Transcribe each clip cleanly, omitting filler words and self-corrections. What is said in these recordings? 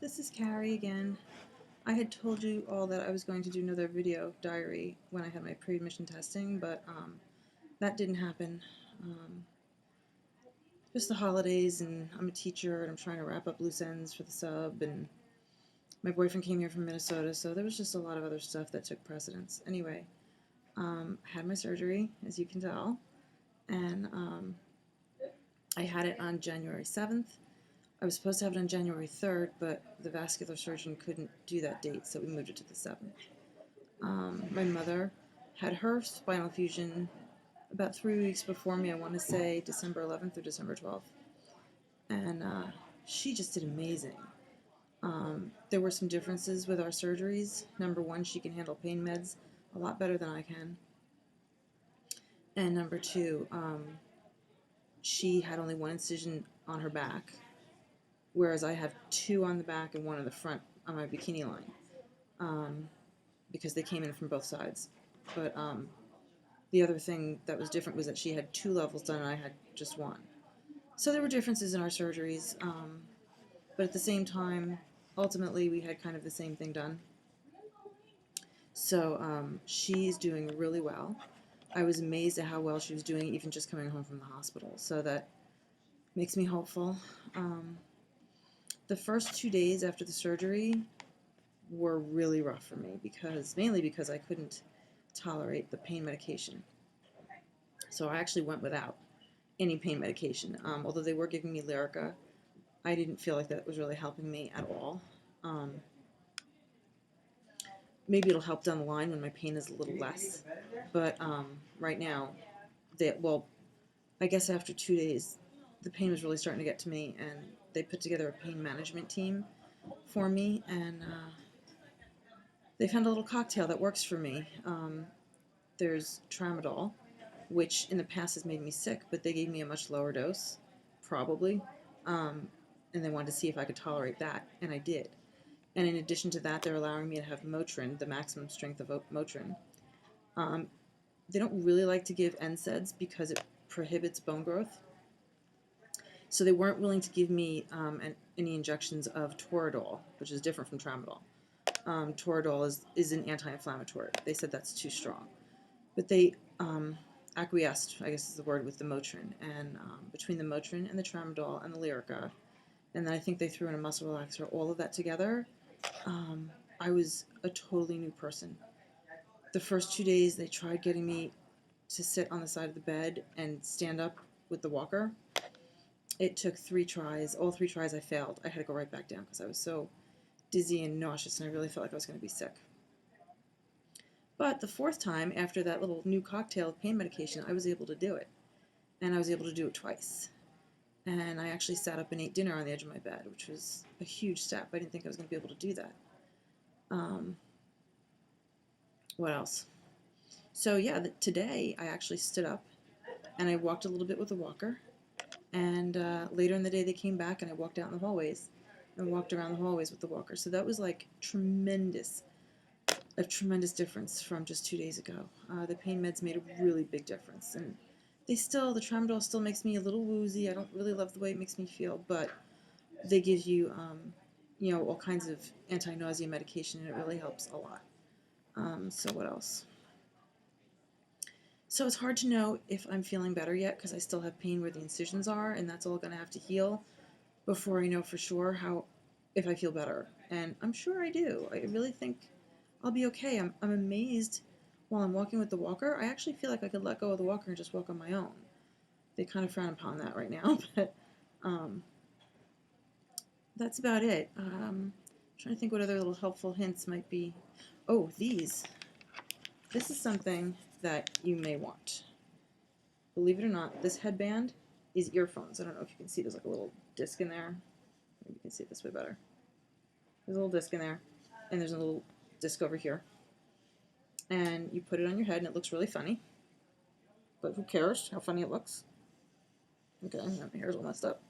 This is Carrie again. I had told you all that I was going to do another video diary when I had my pre-admission testing, but that didn't happen. Um, just the holidays, and I'm a teacher, and I'm trying to wrap up loose ends for the sub, and my boyfriend came here from Minnesota, so there was just a lot of other stuff that took precedence. Anyway, I had my surgery, as you can tell, and I had it on January 7th. I was supposed to have it on January 3rd, but the vascular surgeon couldn't do that date, so we moved it to the 7th. My mother had her spinal fusion about 3 weeks before me. I want to say December 11th or December 12th. And she just did amazing. There were some differences with our surgeries. Number one, she can handle pain meds a lot better than I can. And number two, she had only one incision on her back, whereas I have two on the back and one on the front on my bikini line, because they came in from both sides. But the other thing that was different was that she had 2 levels done and I had just 1. So there were differences in our surgeries, but at the same time, ultimately we had kind of the same thing done. So she's doing really well. I was amazed at how well she was doing even just coming home from the hospital, so that makes me hopeful. The first 2 days after the surgery were really rough for me, mainly because I couldn't tolerate the pain medication. So I actually went without any pain medication. Although they were giving me Lyrica, I didn't feel like that was really helping me at all. Maybe it'll help down the line when my pain is a little less. But right now, I guess after 2 days, the pain was really starting to get to me, and they put together a pain management team for me, and they found a little cocktail that works for me. There's tramadol, which in the past has made me sick, but they gave me a much lower dose, probably, and they wanted to see if I could tolerate that, and I did. And in addition to that, they're allowing me to have Motrin, the maximum strength of Motrin. They don't really like to give NSAIDs because it prohibits bone growth, so they weren't willing to give me any injections of Toradol, which is different from tramadol. Toradol is an anti-inflammatory. They said that's too strong. But they acquiesced, I guess is the word, with the Motrin. And between the Motrin and the tramadol and the Lyrica, and then I think they threw in a muscle relaxer, all of that together, I was a totally new person. The first 2 days, they tried getting me to sit on the side of the bed and stand up with the walker. It took 3 tries. All 3 tries I failed. I had to go right back down because I was so dizzy and nauseous, and I really felt like I was going to be sick. But the 4th time, after that little new cocktail of pain medication, I was able to do it. And I was able to do it twice. And I actually sat up and ate dinner on the edge of my bed, which was a huge step. I didn't think I was going to be able to do that. What else? So yeah, today I actually stood up and I walked a little bit with a walker. And later in the day they came back and I walked out in the hallways and walked around the hallways with the walker. So that was like a tremendous difference from just 2 days ago. The pain meds made a really big difference. And the tramadol still makes me a little woozy. I don't really love the way it makes me feel, but they give you, all kinds of anti-nausea medication, and it really helps a lot. So what else? So it's hard to know if I'm feeling better yet because I still have pain where the incisions are, and that's all going to have to heal before I know for sure if I feel better. And I'm sure I do. I really think I'll be okay. I'm amazed while I'm walking with the walker. I actually feel like I could let go of the walker and just walk on my own. They kind of frown upon that right now, but that's about it. Trying to think what other little helpful hints might be. Oh, these. This is something that you may want. Believe it or not, this headband is earphones. I don't know if you can see, there's like a little disc in there. Maybe you can see it this way better. There's a little disc in there, and there's a little disc over here. And you put it on your head, and it looks really funny. But who cares how funny it looks? Okay, my hair's all messed up.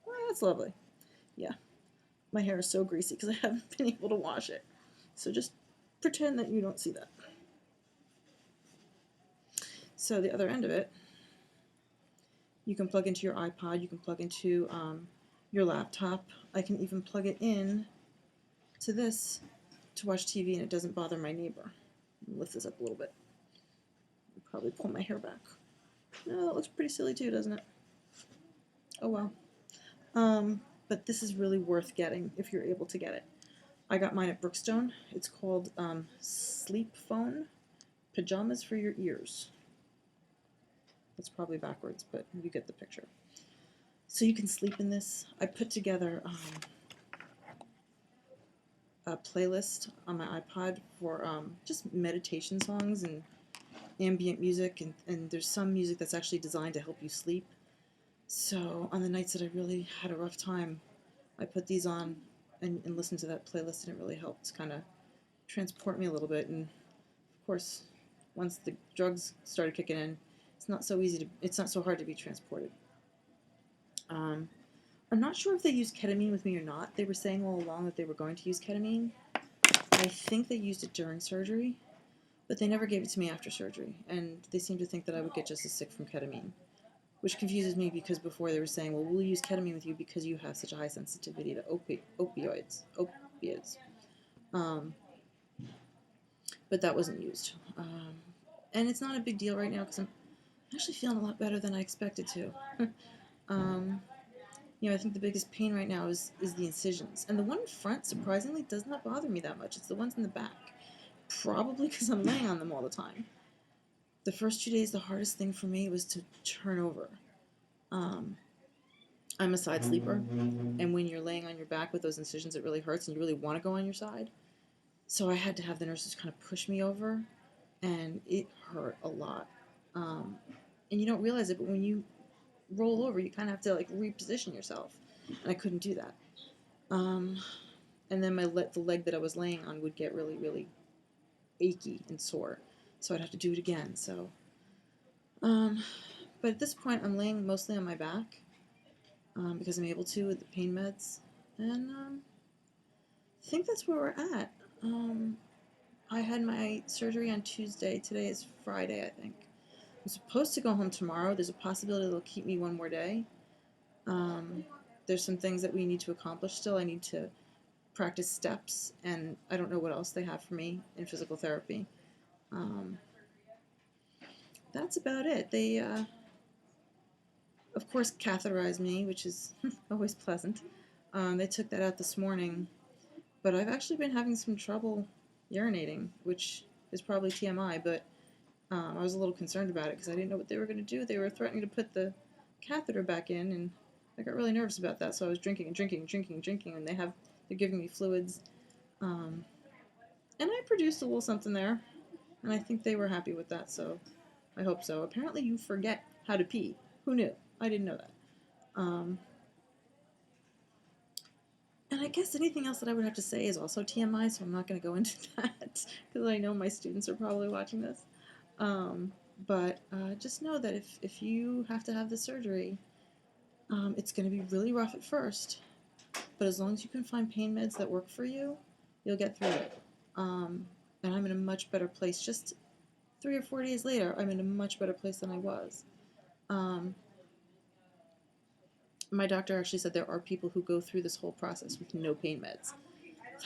Oh, that's lovely. Yeah, my hair is so greasy because I haven't been able to wash it. So just pretend that you don't see that. So the other end of it, you can plug into your iPod, you can plug into your laptop. I can even plug it in to this to watch TV and it doesn't bother my neighbor. Lift this up a little bit. I'll probably pull my hair back. No, that looks pretty silly too, doesn't it? Oh well. But this is really worth getting if you're able to get it. I got mine at Brookstone. It's called Sleep Phone Pajamas for Your Ears. That's probably backwards, but you get the picture. So you can sleep in this. I put together a playlist on my iPod for just meditation songs and ambient music, and there's some music that's actually designed to help you sleep. So on the nights that I really had a rough time, I put these on and listened to that playlist, and it really helped kind of transport me a little bit. And of course, once the drugs started kicking in, it's not so hard to be transported. I'm not sure if they used ketamine with me or not. They were saying all along that they were going to use ketamine. I think they used it during surgery, but they never gave it to me after surgery, and they seemed to think that I would get just as sick from ketamine, which confuses me because before they were saying, well, we'll use ketamine with you because you have such a high sensitivity to opiates. But that wasn't used. And it's not a big deal right now because I'm actually feeling a lot better than I expected to. I think the biggest pain right now is the incisions. And the one in front, surprisingly, does not bother me that much. It's the ones in the back. Probably because I'm laying on them all the time. The first 2 days, the hardest thing for me was to turn over. I'm a side sleeper, and when you're laying on your back with those incisions, it really hurts, and you really want to go on your side. So I had to have the nurses kind of push me over, and it hurt a lot. And you don't realize it, but when you roll over, you kind of have to like reposition yourself, and I couldn't do that. And then the leg that I was laying on would get really, really achy and sore, so I'd have to do it again. So, but at this point, I'm laying mostly on my back because I'm able to with the pain meds, and I think that's where we're at. I had my surgery on Tuesday. Today is Friday, I think. I'm supposed to go home tomorrow. There's a possibility they'll keep me one more day. There's some things that we need to accomplish still. I need to practice steps, and I don't know what else they have for me in physical therapy. That's about it. They, of course, catheterized me, which is always pleasant. They took that out this morning, but I've actually been having some trouble urinating, which is probably TMI, but I was a little concerned about it because I didn't know what they were going to do. They were threatening to put the catheter back in, and I got really nervous about that, so I was drinking, and they're giving me fluids. And I produced a little something there, and I think they were happy with that, so I hope so. Apparently you forget how to pee. Who knew? I didn't know that. And I guess anything else that I would have to say is also TMI, so I'm not going to go into that because I know my students are probably watching this. But just know that if you have to have the surgery, it's going to be really rough at first. But as long as you can find pain meds that work for you, you'll get through it. And I'm in a much better place. Just 3 or 4 days later, I'm in a much better place than I was. My doctor actually said there are people who go through this whole process with no pain meds.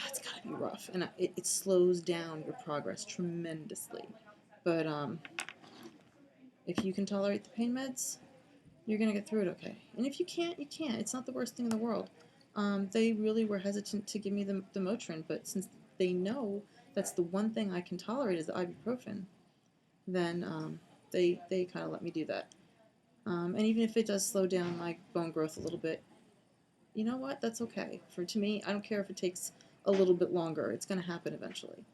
That's gotta be rough, and it slows down your progress tremendously. But if you can tolerate the pain meds, you're gonna get through it okay. And if you can't, you can't. It's not the worst thing in the world. They really were hesitant to give me the Motrin, but since they know that's the one thing I can tolerate is the ibuprofen, then they kind of let me do that. And even if it does slow down my bone growth a little bit, you know what? That's okay. To me, I don't care if it takes a little bit longer. It's going to happen eventually.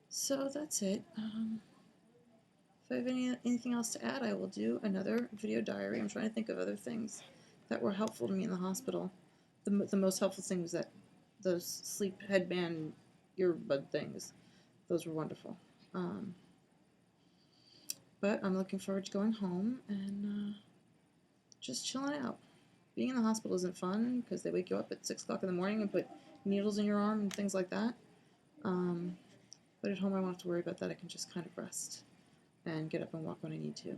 So that's it. If I have anything else to add, I will do another video diary. I'm trying to think of other things that were helpful to me in the hospital. The most helpful thing was that those sleep headband earbud things. Those were wonderful. But I'm looking forward to going home and just chilling out. Being in the hospital isn't fun because they wake you up at 6 o'clock in the morning and put needles in your arm and things like that. But at home I won't have to worry about that. I can just kind of rest and get up and walk when I need to.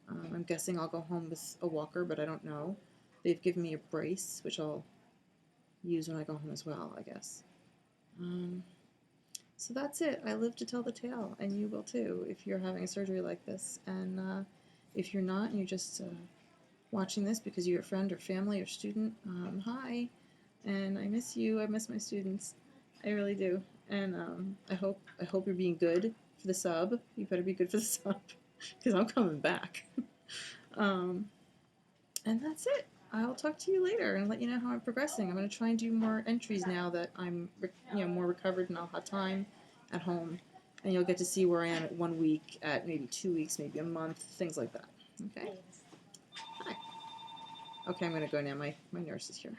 I'm guessing I'll go home with a walker, but I don't know. They've given me a brace, which I'll use when I go home as well, I guess. So that's it. I live to tell the tale, and you will too if you're having a surgery like this. And if you're not, and you're just watching this because you're a friend or family or student, hi, and I miss you. I miss my students. I really do. And I hope you're being good for the sub. You better be good for the sub because I'm coming back. um, and that's it. I'll talk to you later and let you know how I'm progressing. I'm going to try and do more entries now that I'm, more recovered and I'll have time at home. And you'll get to see where I am at 1 week, at maybe 2 weeks, maybe a month, things like that. Okay? Hi. Okay, I'm going to go now. My nurse is here.